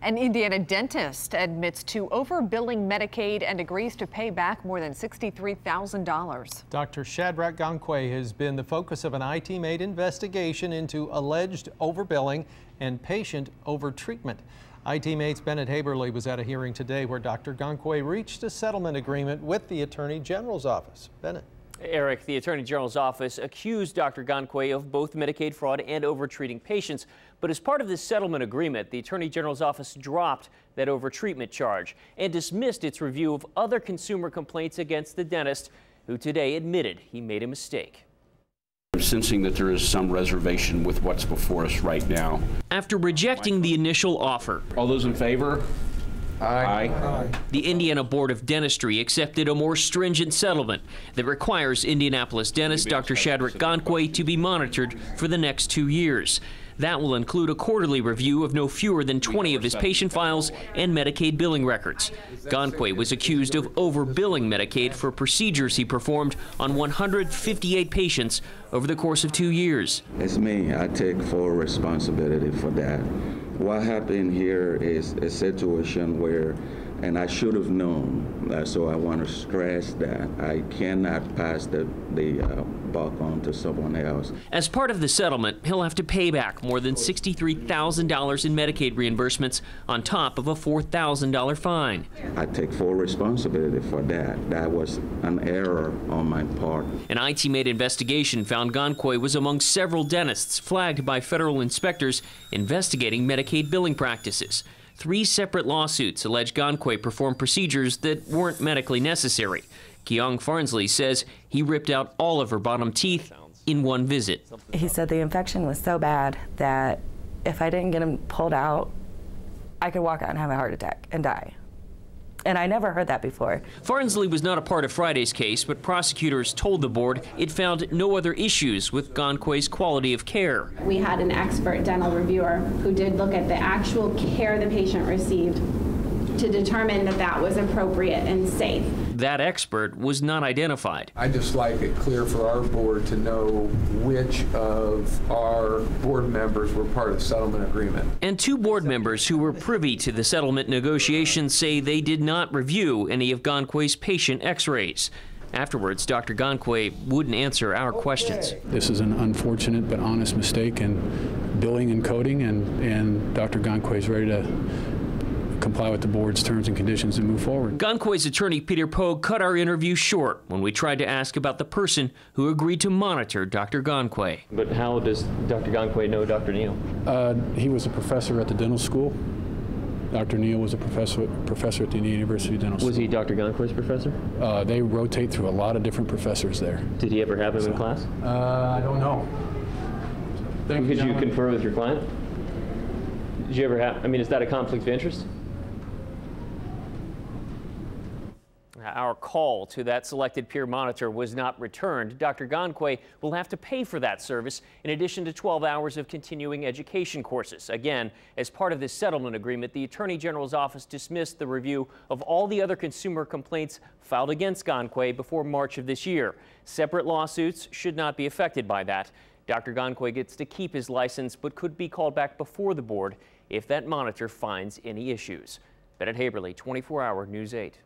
An Indiana dentist admits to overbilling Medicaid and agrees to pay back more than $63,000. Dr. Shadrack Gankwe has been the focus of an IT-made investigation into alleged overbilling and patient overtreatment. IT-mate's Bennett Haberly was at a hearing today where Dr. Gankwe reached a settlement agreement with the Attorney General's office. Bennett. Eric, the Attorney General's office accused Dr. Gankwe of both Medicaid fraud and overtreating patients. But as part of this settlement agreement, the Attorney General's office dropped that overtreatment charge and dismissed its review of other consumer complaints against the dentist, who today admitted he made a mistake. I'm sensing that there is some reservation with what's before us right now. After rejecting the initial offer, All those in favor? Aye. the Indiana Board of Dentistry accepted a more stringent settlement that requires Indianapolis dentist Dr. Shadrack Gankwe to be monitored for the next 2 years. That will include a quarterly review of no fewer than 20 of his patient files and Medicaid billing records. Gankwe was accused of overbilling Medicaid for procedures he performed on 158 patients over the course of 2 years. It's me. I take full responsibility for that. What happened here is a situation where, and I should have known, so I want to stress that I cannot pass the buck on to someone else. As part of the settlement, he'll have to pay back more than $63,000 in Medicaid reimbursements on top of a $4,000 fine. I take full responsibility for that. That was an error on my part. An IT-made investigation found Gankwe was among several dentists flagged by federal inspectors investigating Medicaid billing practices. 3 separate lawsuits allege Gankwe performed procedures that weren't medically necessary. Keong Farnsley says he ripped out all of her bottom teeth in one visit. He said the infection was so bad that if I didn't get him pulled out, I could walk out and have a heart attack and die. And I never heard that before. Farnsley was not a part of Friday's case, but prosecutors told the board it found no other issues with Gankwe's quality of care. We had an expert dental reviewer who did look at the actual care the patient received to determine that that was appropriate and safe. That expert was not identified. I just like it clear for our board to know which of our board members were part of the settlement agreement. And 2 board members who were privy to the settlement negotiations say they did not review any of Gankwe's patient x-rays. Afterwards, Dr. Gankwe wouldn't answer our questions. This is an unfortunate but honest mistake in billing and coding, and Dr. Gankwe is ready to comply with the board's terms and conditions and move forward. Gankwe's attorney Peter Pogue cut our interview short when we tried to ask about the person who agreed to monitor Dr. Gankwe. But how does Dr. Gankwe know Dr. Neal? He was a professor at the dental school. Dr. Neal was a professor at the University Dental School. Was he Dr. Gankwe's professor? They rotate through a lot of different professors there. Did he ever have him in class? I don't know. Could you confer with your client? Did you ever have, is that a conflict of interest? Our call to that selected peer monitor was not returned. Dr. Gankwe will have to pay for that service in addition to 12 hours of continuing education courses. Again, as part of this settlement agreement, the Attorney General's office dismissed the review of all the other consumer complaints filed against Gankwe before March of this year. Separate lawsuits should not be affected by that. Dr. Gankwe gets to keep his license but could be called back before the board if that monitor finds any issues. Bennett Haberly, 24 Hour News 8.